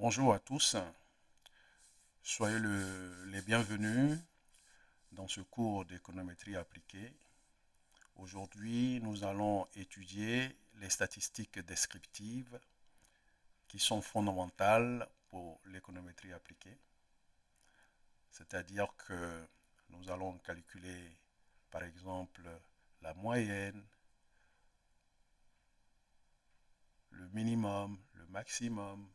Bonjour à tous, soyez les bienvenus dans ce cours d'économétrie appliquée. Aujourd'hui, nous allons étudier les statistiques descriptives qui sont fondamentales pour l'économétrie appliquée. C'est-à-dire que nous allons calculer, par exemple, la moyenne, le minimum, le maximum,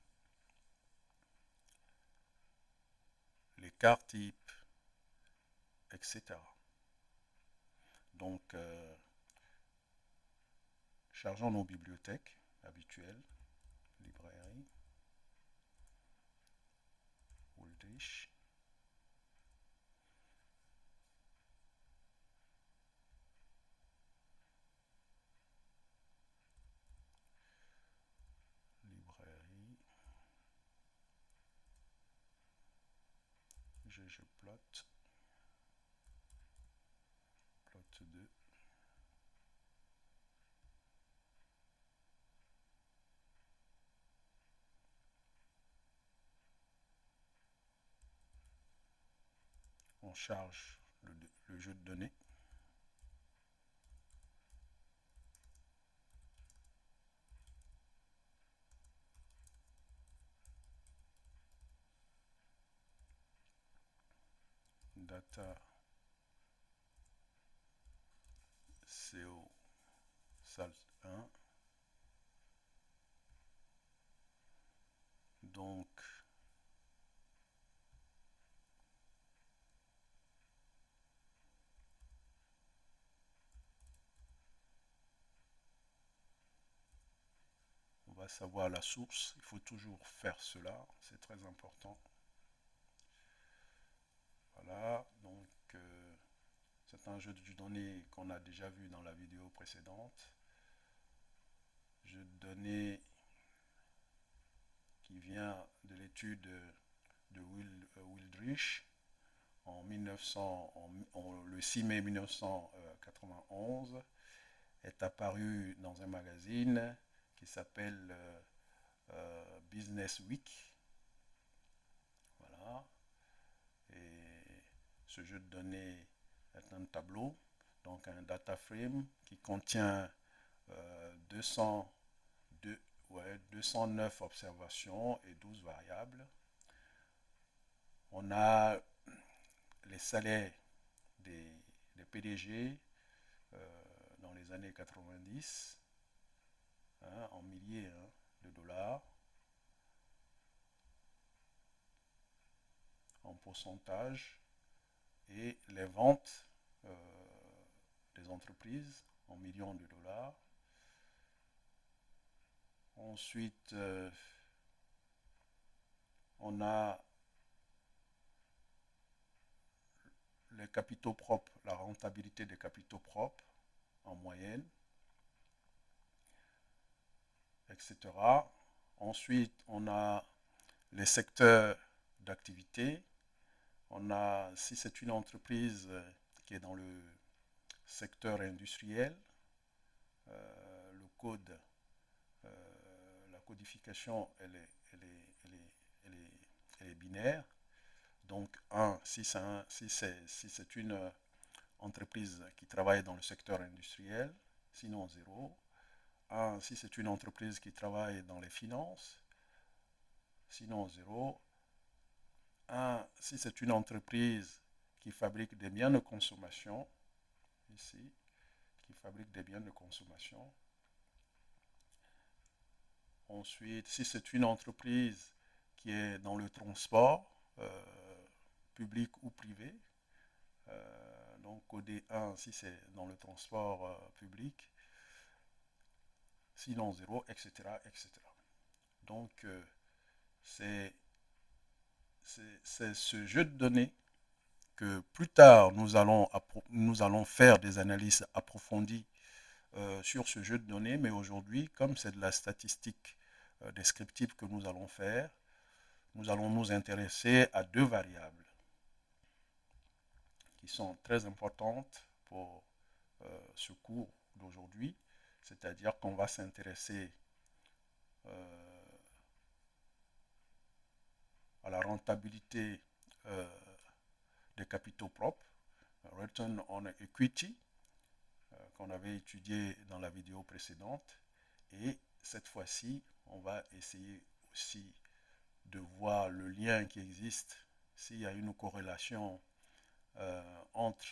l'écart type, etc. Donc, chargeons nos bibliothèques habituelles, librairie, Ulrich, librairie, ggplot, plot 2, on charge le jeu de données. Data CO SALT 1. Donc, on va savoir la source. Il faut toujours faire cela. C'est très important. Voilà. Donc, c'est un jeu de données qu'on a déjà vu dans la vidéo précédente. Jeu de données qui vient de l'étude de Wildrich en 1900, le 6 mai 1991, est apparu dans un magazine qui s'appelle Business Week. Voilà. Et ce jeu de données est un tableau, donc un data frame qui contient 200, 209 observations et 12 variables. On a les salaires des PDG dans les années 90, en milliers de dollars, en pourcentage, et les ventes des entreprises en millions de dollars. Ensuite, on a les capitaux propres, la rentabilité des capitaux propres en moyenne, etc. Ensuite, on a les secteurs d'activité. On a, si c'est une entreprise qui est dans le secteur industriel, le code, la codification, elle est binaire. Donc, 1, si c'est une entreprise qui travaille dans le secteur industriel, sinon 0. 1, si c'est une entreprise qui travaille dans les finances, sinon 0. 1, si c'est une entreprise qui fabrique des biens de consommation, ici, qui fabrique des biens de consommation. Ensuite, si c'est une entreprise qui est dans le transport, public ou privé, donc codé 1 si c'est dans le transport public, sinon 0, etc. etc. Donc, c'est ce jeu de données que plus tard nous allons faire des analyses approfondies sur ce jeu de données, mais aujourd'hui, comme c'est de la statistique descriptive que nous allons faire, nous allons nous intéresser à deux variables qui sont très importantes pour ce cours d'aujourd'hui, c'est-à-dire qu'on va s'intéresser à la rentabilité des capitaux propres, Return on Equity, qu'on avait étudié dans la vidéo précédente. Et cette fois-ci, on va essayer aussi de voir le lien qui existe, s'il y a une corrélation entre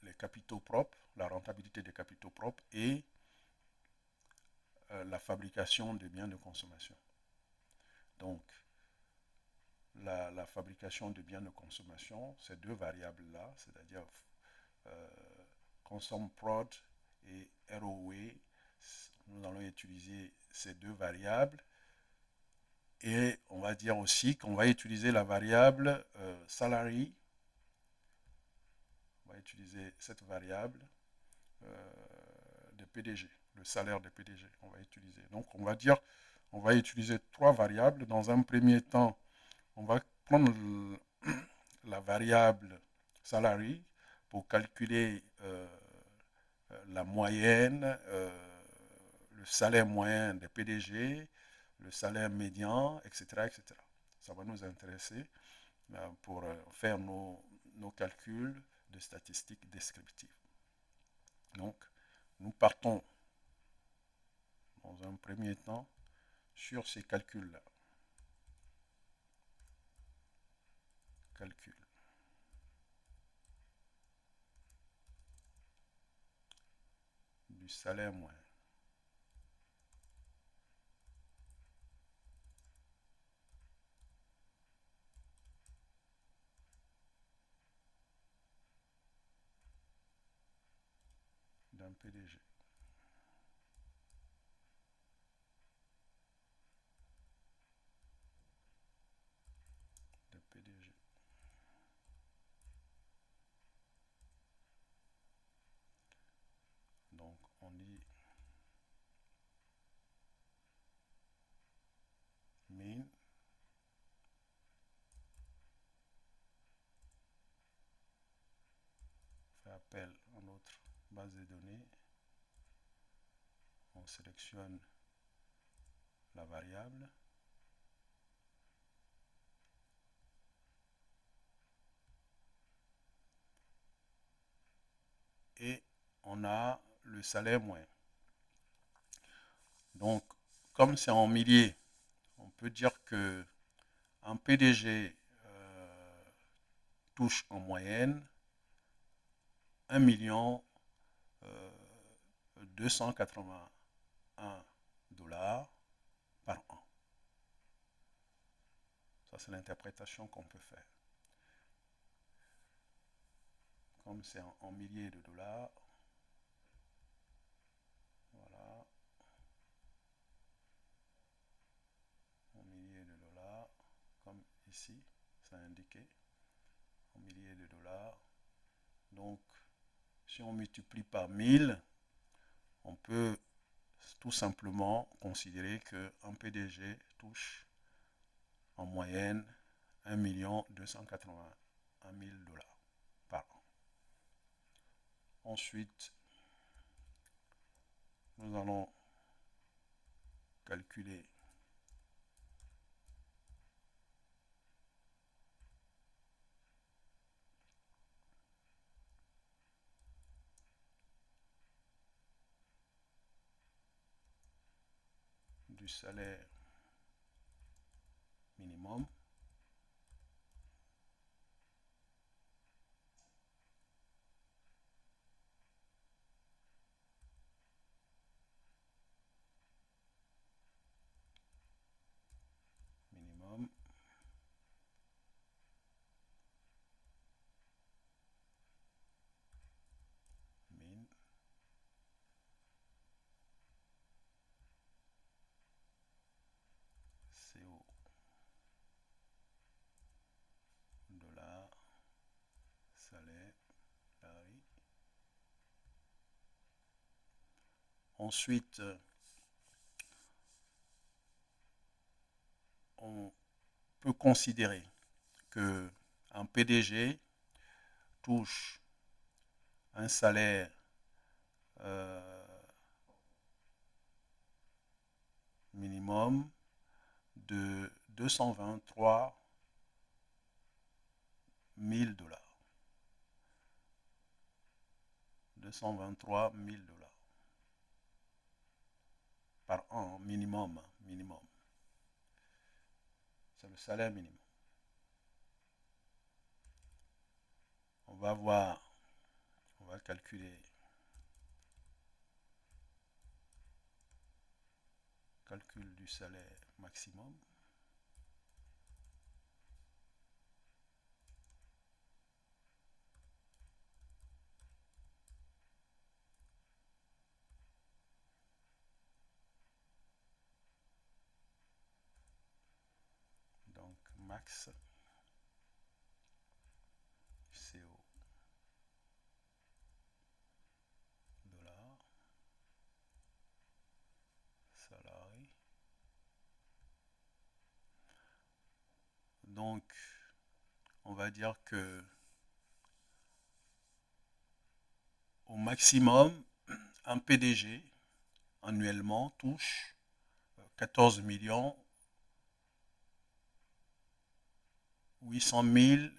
les capitaux propres, la rentabilité des capitaux propres et la fabrication des biens de consommation. Donc, la fabrication de biens de consommation, ces deux variables-là, c'est-à-dire Consume Prod et ROE, nous allons utiliser ces deux variables. Et on va dire aussi qu'on va utiliser la variable salary. On va utiliser cette variable de PDG, le salaire de PDG. On va utiliser. Donc on va dire, on va utiliser trois variables. Dans un premier temps, on va prendre la variable salary pour calculer la moyenne, le salaire moyen des PDG, le salaire médian, etc., etc. Ça va nous intéresser pour faire nos calculs de statistiques descriptives. Donc, nous partons dans un premier temps sur ces calculs-là. Calcul. Du salaire moyen. D'un PDG. De PDG. Donc, on dit min fait appel à notre base de données. On sélectionne la variable. Et on a le salaire moyen. Donc, comme c'est en milliers, on peut dire que un PDG touche en moyenne 1 million 281 dollars par an. Ça, c'est l'interprétation qu'on peut faire. Comme c'est en milliers de dollars, voilà, en milliers de dollars, comme ici, ça a indiqué, en milliers de dollars. Donc, si on multiplie par 1000, on peut tout simplement considérer qu'un PDG touche en moyenne 1 281 000 dollars par an. Ensuite, nous allons calculer du salaire minimum. Minimum. Min. CO. Dollar. Salaire. Salary. Ensuite, on peut considérer qu'un PDG touche un salaire minimum de 223 000 dollars. 223 000 dollars par an, minimum, minimum. C'est le salaire minimum. On va voir, on va calculer, calcul du salaire maximum. Donc max CO dollars salarié. Donc on va dire que au maximum un PDG annuellement touche 14 millions 800 000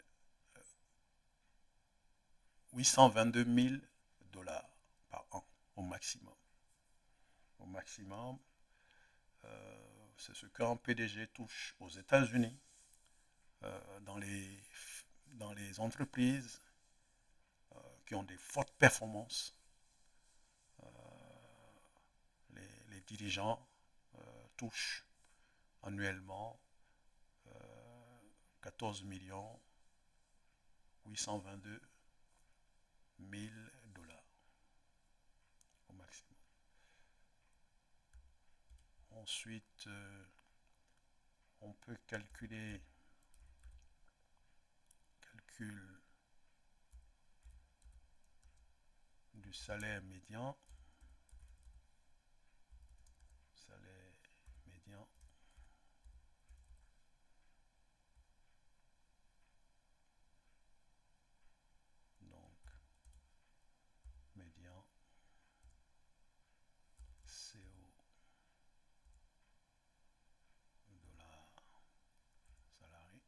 822 000 dollars par an au maximum. Au maximum, c'est ce qu'un PDG touche aux États-Unis dans les entreprises qui ont des fortes performances. Les dirigeants touchent annuellement 14 millions 822 000 dollars au maximum. Ensuite, on peut calculer calcul du salaire médian. Salaire médian. Donc, médian CO dollars salarié.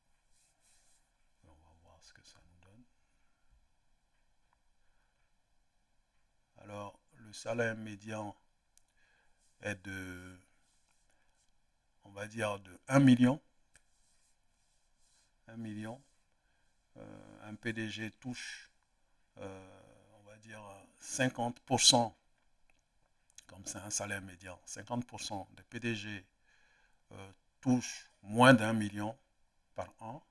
Et on va voir ce que ça nous donne. Alors, le salaire médian est de, on va dire, de 1 million. 1 million. Un PDG touche, on va dire, 50%, comme c'est un salaire médian, 50% des PDG touchent moins d'1 million par an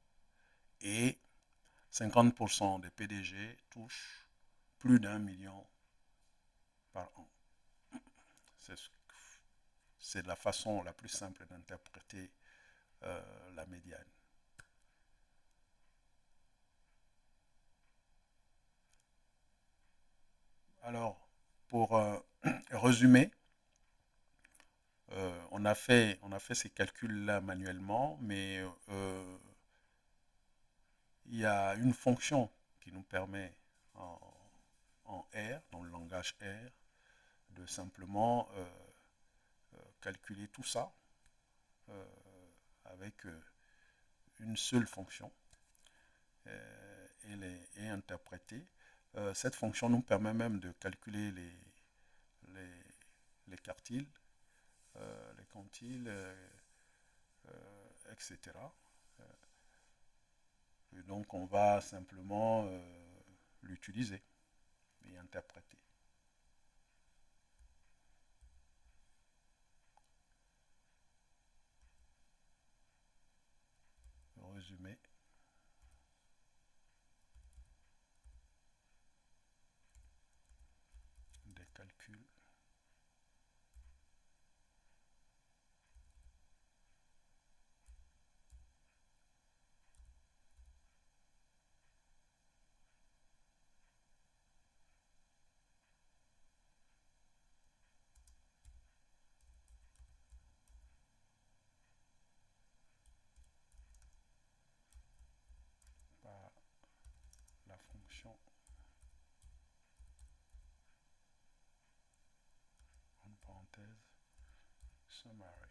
et 50% des PDG touchent plus d'1 million par an. C'est la façon la plus simple d'interpréter la médiane. Alors, pour résumer, on a fait ces calculs-là manuellement, mais il y a une fonction qui nous permet en R, dans le langage R, de simplement calculer tout ça avec une seule fonction et interpréter. Cette fonction nous permet même de calculer les quartiles, les quantiles, etc. Et donc on va simplement l'utiliser et interpréter. Résumé. Des calculs. Par la fonction en parenthèse summary.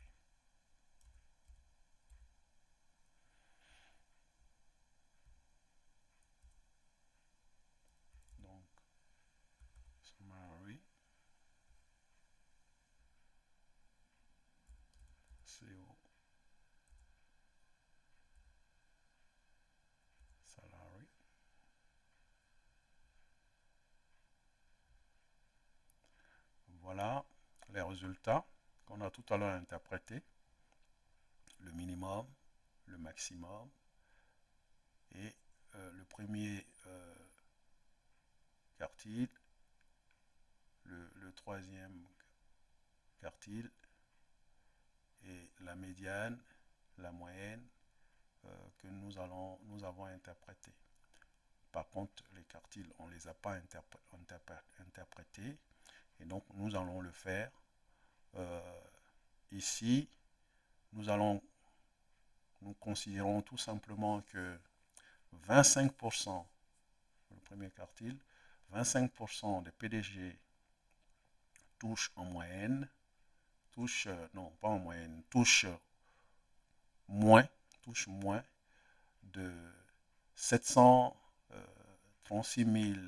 Voilà les résultats qu'on a tout à l'heure interprétés. Le minimum, le maximum et le premier quartile, le troisième quartile et la médiane, la moyenne que nous avons interprété. Par contre, les quartiles, on ne les a pas interprétés et donc nous allons le faire. Ici, nous considérons tout simplement que 25%, le premier quartile, 25% des PDG touchent en moyenne, non pas en moyenne, touchent moins de 736 000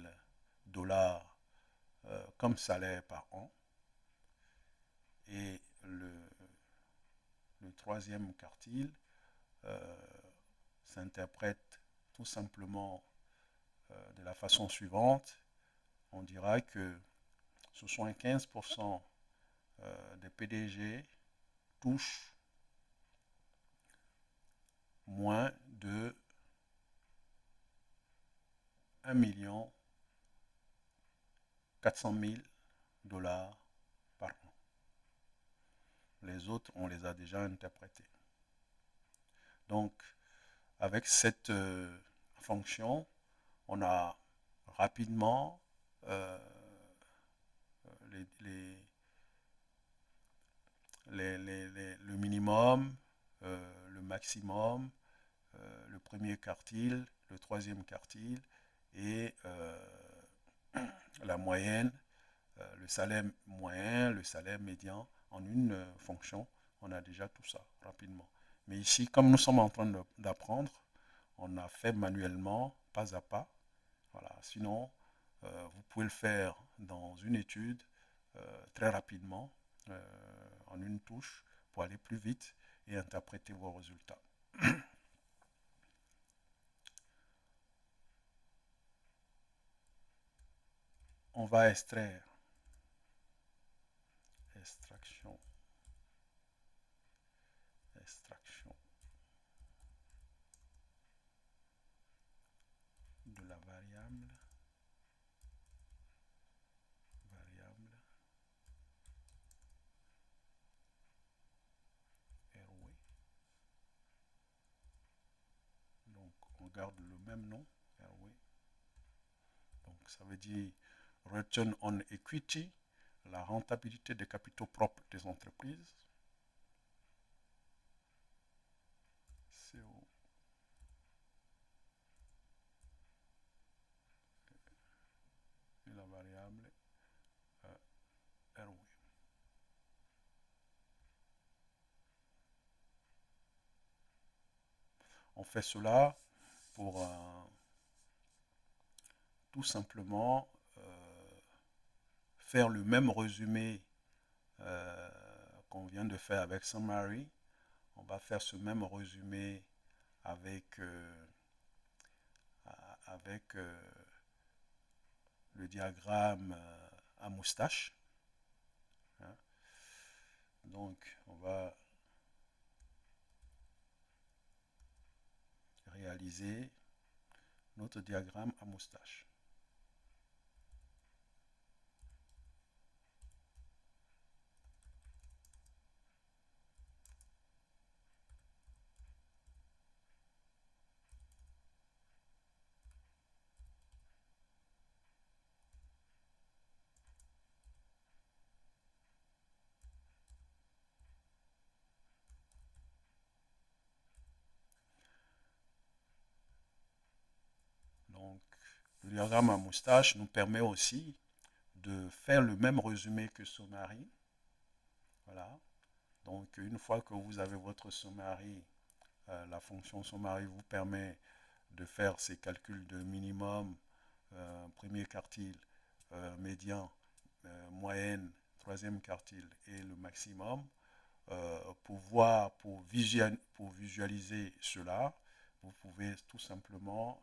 dollars comme salaire par an. Et le troisième quartile s'interprète tout simplement de la façon suivante. On dira que 75% des PDG touchent moins de 1 400 000 dollars par an. Les autres, on les a déjà interprétés. Donc, avec cette fonction, on a rapidement le minimum, le maximum, le premier quartile, le troisième quartile et la moyenne, le salaire moyen, le salaire médian en une fonction. On a déjà tout ça rapidement. Mais ici, comme nous sommes en train d'apprendre, on a fait manuellement, pas à pas. Voilà. Sinon, vous pouvez le faire dans une étude très rapidement, en une touche, pour aller plus vite et interpréter vos résultats. On va extraction de la variable ROE. Donc on garde le même nom, ROE. Donc ça veut dire Return on Equity, la rentabilité des capitaux propres des entreprises. CO et la variable ROE. On fait cela pour tout simplement faire le même résumé qu'on vient de faire avec Summary. On va faire ce même résumé avec le diagramme à moustache. Hein. Donc, on va réaliser notre diagramme à moustache. Donc, le diagramme à moustache nous permet aussi de faire le même résumé que Summary. Voilà. Donc, une fois que vous avez votre Summary, la fonction Summary vous permet de faire ces calculs de minimum, premier quartile, médian, moyenne, troisième quartile et le maximum. Pour visualiser cela, vous pouvez tout simplement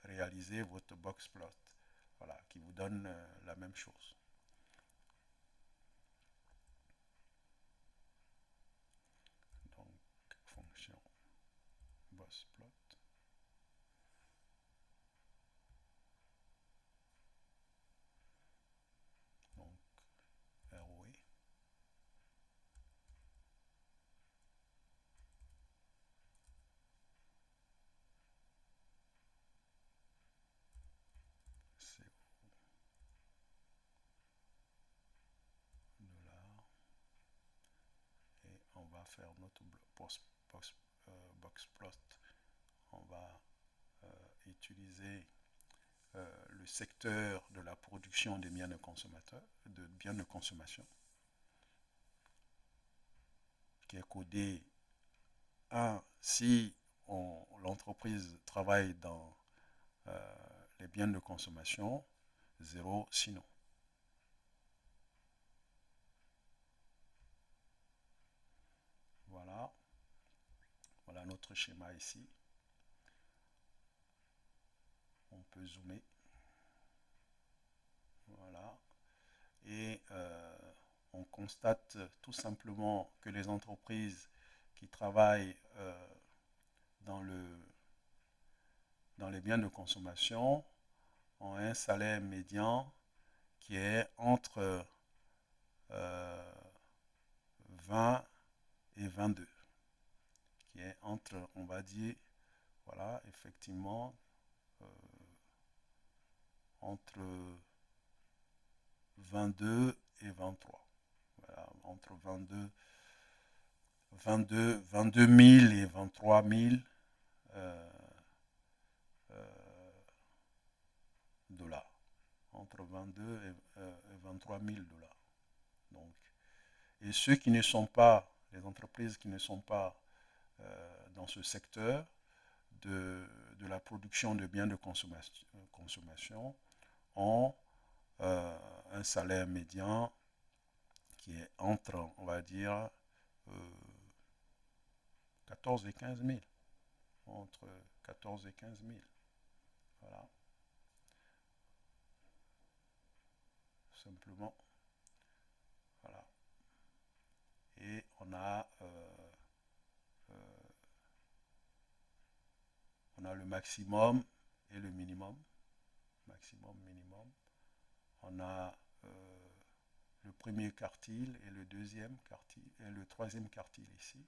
réaliser votre box plot, voilà, qui vous donne la même chose. faire notre box plot. On va utiliser le secteur de la production des biens de consommation, qui est codé 1 si l'entreprise travaille dans les biens de consommation, 0 sinon. Voilà. Voilà notre schéma ici. On peut zoomer. Voilà. Et on constate tout simplement que les entreprises qui travaillent dans les biens de consommation ont un salaire médian qui est entre 20 et 22, qui est entre, on va dire, voilà, effectivement, entre 22 et 23. Voilà, entre 22 000 et 23 000 dollars. Entre 22 et 23 000 dollars. Donc, et ceux qui ne sont pas, les entreprises qui ne sont pas dans ce secteur de la production de biens de consommation ont un salaire médian qui est entre, on va dire, 14 et 15 000. Entre 14 et 15 000. Voilà. Simplement. Voilà. Et on a le maximum et le minimum. Maximum, minimum. On a le premier quartile et le deuxième quartile et le troisième quartile ici,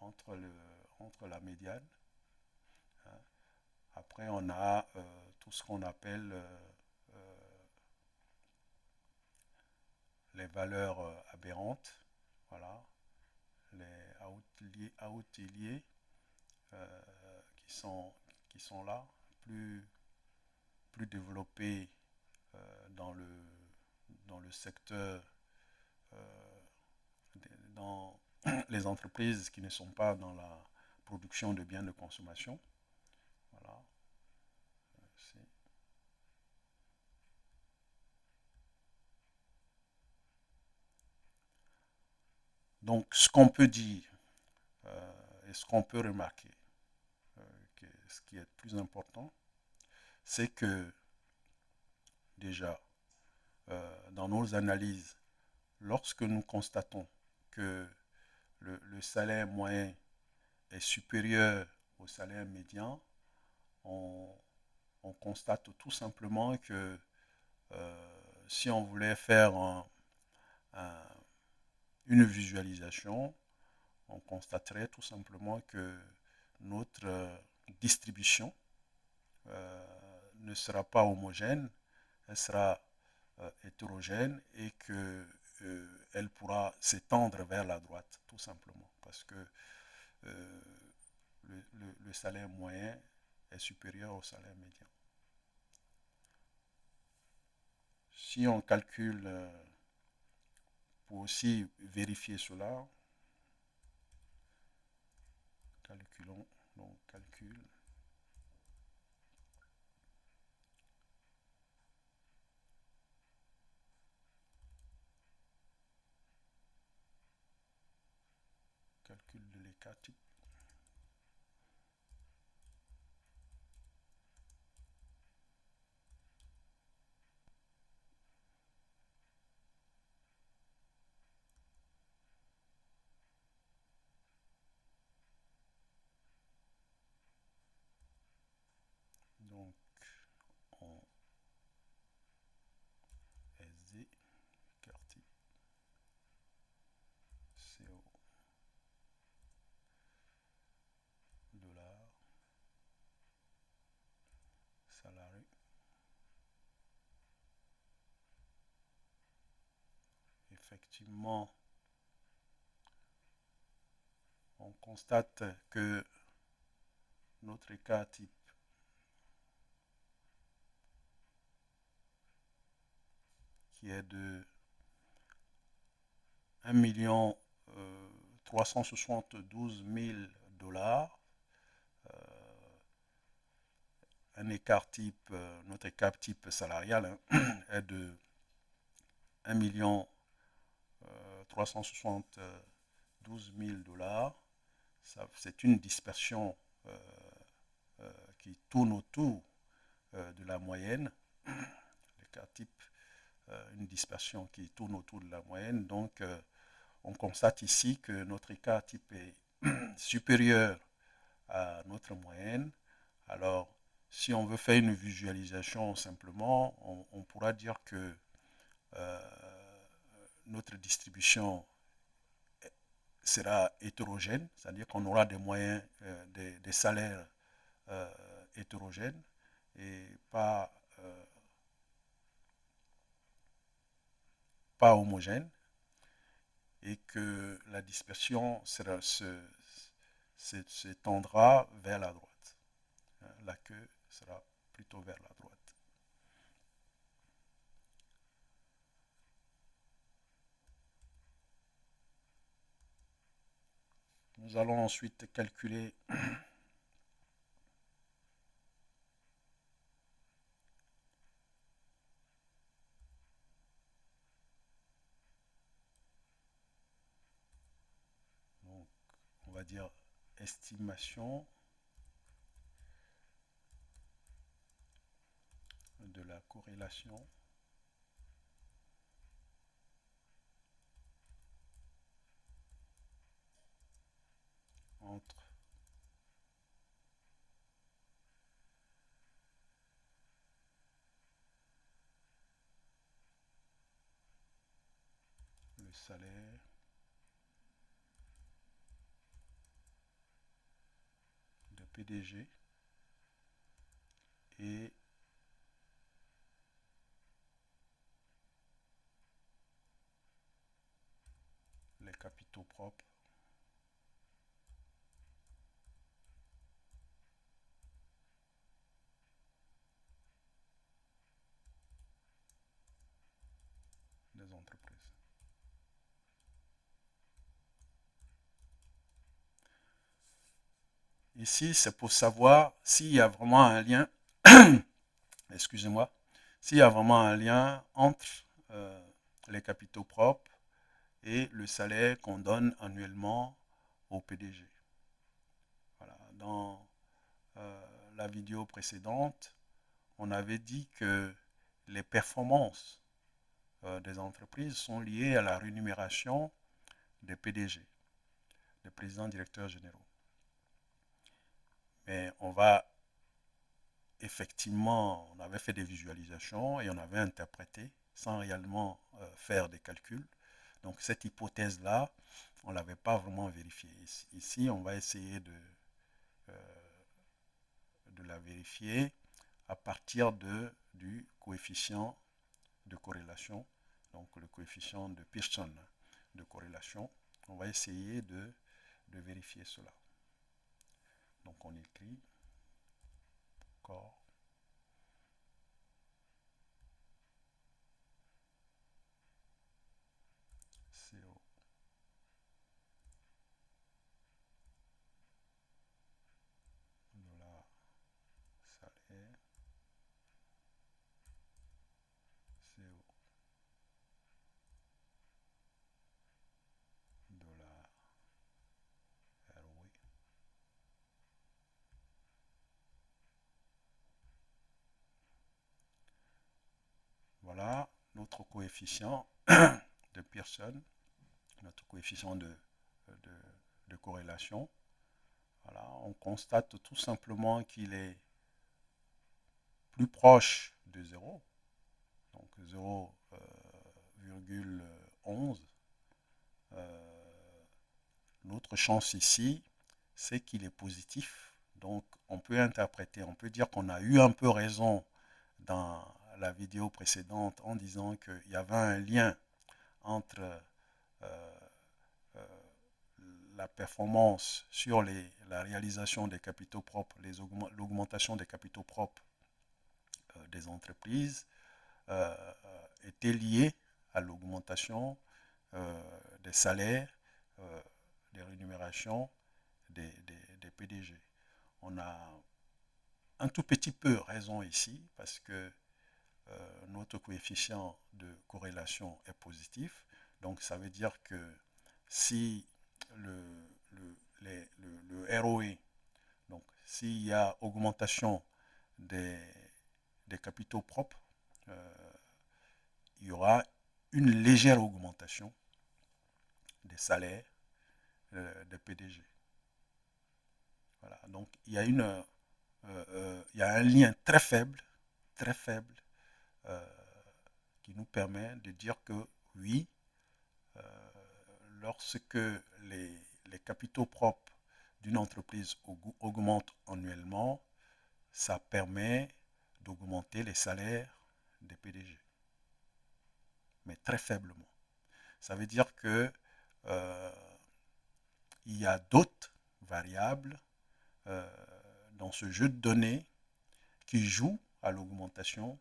entre la médiane. Hein. Après, on a tout ce qu'on appelle les valeurs aberrantes, voilà, les outliers qui sont là, plus développés dans le secteur, dans les entreprises qui ne sont pas dans la production de biens de consommation. Voilà. Donc, ce qu'on peut dire et ce qu'on peut remarquer, ce qui est plus important, c'est que déjà, dans nos analyses, lorsque nous constatons que le salaire moyen est supérieur au salaire médian, on constate tout simplement que si on voulait faire une visualisation, on constaterait tout simplement que notre distribution ne sera pas homogène, elle sera hétérogène et qu'elle pourra s'étendre vers la droite, tout simplement, parce que le salaire moyen est supérieur au salaire médian. Si on calcule, pour aussi vérifier cela, calculons, donc calcul. Calcul de l'écart type. Donc, on SD, écart type, CO, dollars, salarié. Effectivement, on constate que notre écart type qui est de 1 372 000 dollars, un écart type, notre écart type salarial est de 1 372 000 dollars. C'est une dispersion qui tourne autour de la moyenne. L'écart type, une dispersion qui tourne autour de la moyenne. Donc, on constate ici que notre écart type est supérieur à notre moyenne. Alors, si on veut faire une visualisation simplement, on pourra dire que notre distribution sera hétérogène, c'est-à-dire qu'on aura des moyens, des salaires hétérogènes et pas homogènes, et que la dispersion s'étendra vers la droite. La queue sera plutôt vers la droite. Nous allons ensuite calculer donc, on va dire estimation de la corrélation entre le salaire de PDG et les capitaux propres des entreprises. Ici, c'est pour savoir s'il y a vraiment un lien, excusez-moi, s'il y a vraiment un lien entre les capitaux propres et le salaire qu'on donne annuellement au PDG. Voilà. Dans la vidéo précédente, on avait dit que les performances des entreprises sont liées à la rémunération des PDG, des présidents directeurs généraux. Mais on va effectivement, on avait fait des visualisations et on avait interprété sans réellement faire des calculs. Donc cette hypothèse-là, on ne l'avait pas vraiment vérifiée. Ici, on va essayer de la vérifier à partir du coefficient de corrélation, donc le coefficient de Pearson de corrélation. On va essayer de vérifier cela. Donc on écrit corps CO dollar salaire CO dollar ROI. Voilà notre coefficient de Pearson, notre coefficient de corrélation. Voilà, on constate tout simplement qu'il est plus proche de 0, donc 0,11. Notre chance ici, c'est qu'il est positif. Donc on peut interpréter, on peut dire qu'on a eu un peu raison dans la vidéo précédente en disant qu'il y avait un lien entre la performance sur la réalisation des capitaux propres, l'augmentation des capitaux propres des entreprises était liée à l'augmentation des salaires, des rémunérations des PDG. On a un tout petit peu raison ici parce que notre coefficient de corrélation est positif. Donc ça veut dire que si le ROE, donc s'il y a augmentation des capitaux propres, il y aura une légère augmentation des salaires des PDG. Voilà. Donc il y a il y a un lien très faible, qui nous permet de dire que oui, lorsque les capitaux propres d'une entreprise augmentent annuellement, ça permet d'augmenter les salaires des PDG, mais très faiblement. Ça veut dire que il y a d'autres variables dans ce jeu de données qui jouent à l'augmentation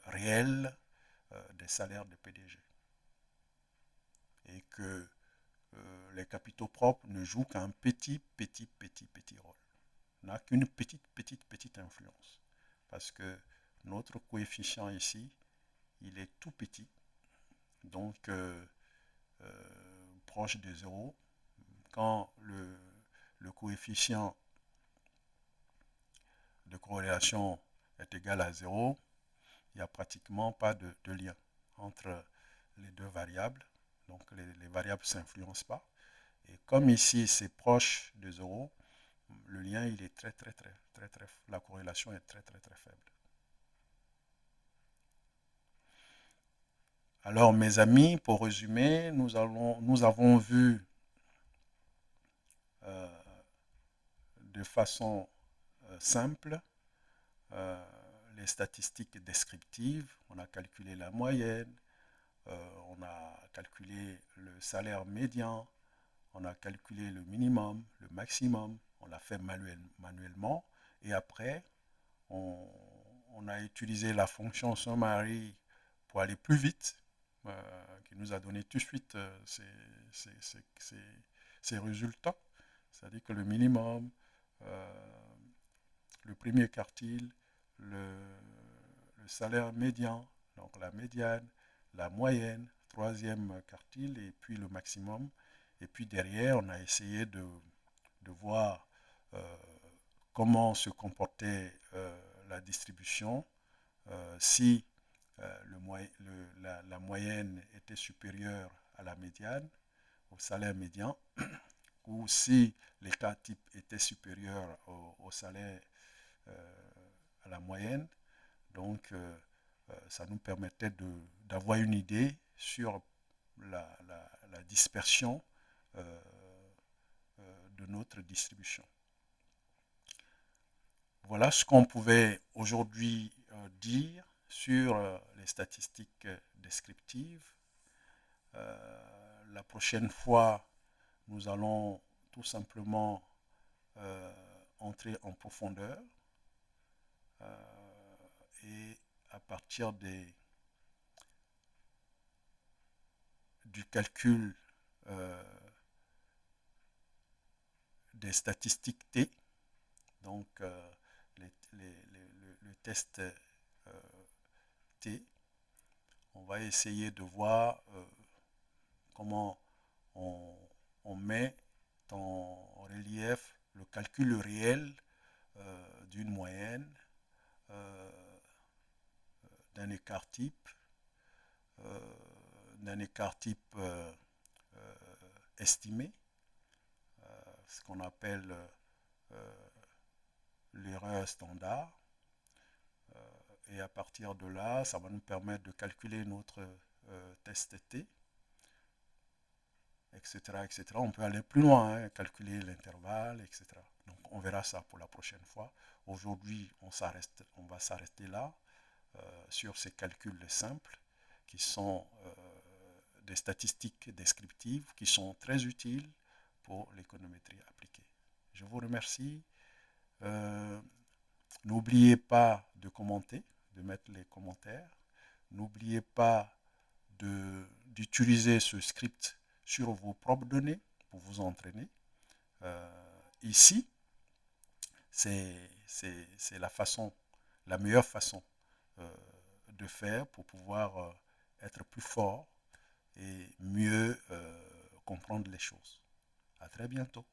réelle des salaires des PDG. Et que les capitaux propres ne jouent qu'un petit rôle. N'a qu'une petite influence. Parce que notre coefficient ici, il est tout petit. Donc, proche de 0. Quand le coefficient de corrélation est égal à 0, il n'y a pratiquement pas de lien entre les deux variables. Donc, les variables ne s'influencent pas. Et comme ici, c'est proche de 0, le lien, il est très, la corrélation est très faible. Alors, mes amis, pour résumer, nous avons vu de façon simple les statistiques descriptives. On a calculé la moyenne, on a calculé le salaire médian, on a calculé le minimum, le maximum, on l'a fait manuellement. Et après, on a utilisé la fonction summary pour aller plus vite, qui nous a donné tout de suite ces résultats. C'est-à-dire que le minimum, le premier quartile, le salaire médian, donc la médiane, la moyenne, troisième quartile, et puis le maximum. Et puis derrière, on a essayé de voir comment se comportait la distribution si la moyenne était supérieure à la médiane, au salaire médian, ou si les cas types étaient supérieurs au salaire, à la moyenne. Donc, ça nous permettait d'avoir une idée sur la dispersion de notre distribution. Voilà ce qu'on pouvait aujourd'hui dire sur les statistiques descriptives. La prochaine fois, nous allons tout simplement entrer en profondeur et à partir du calcul des statistiques T, donc le test T, on va essayer de voir comment on met en relief le calcul réel d'une moyenne, d'un écart type, estimé, ce qu'on appelle l'erreur standard. Et à partir de là, ça va nous permettre de calculer notre test T, etc., etc. On peut aller plus loin, hein, calculer l'intervalle, etc. Donc on verra ça pour la prochaine fois. Aujourd'hui, on va s'arrêter là sur ces calculs simples qui sont des statistiques descriptives qui sont très utiles pour l'économétrie appliquée. Je vous remercie. N'oubliez pas de commenter, de mettre les commentaires. N'oubliez pas d'utiliser ce script sur vos propres données pour vous entraîner. Ici, c'est la meilleure façon de faire pour pouvoir être plus fort et mieux comprendre les choses. À très bientôt.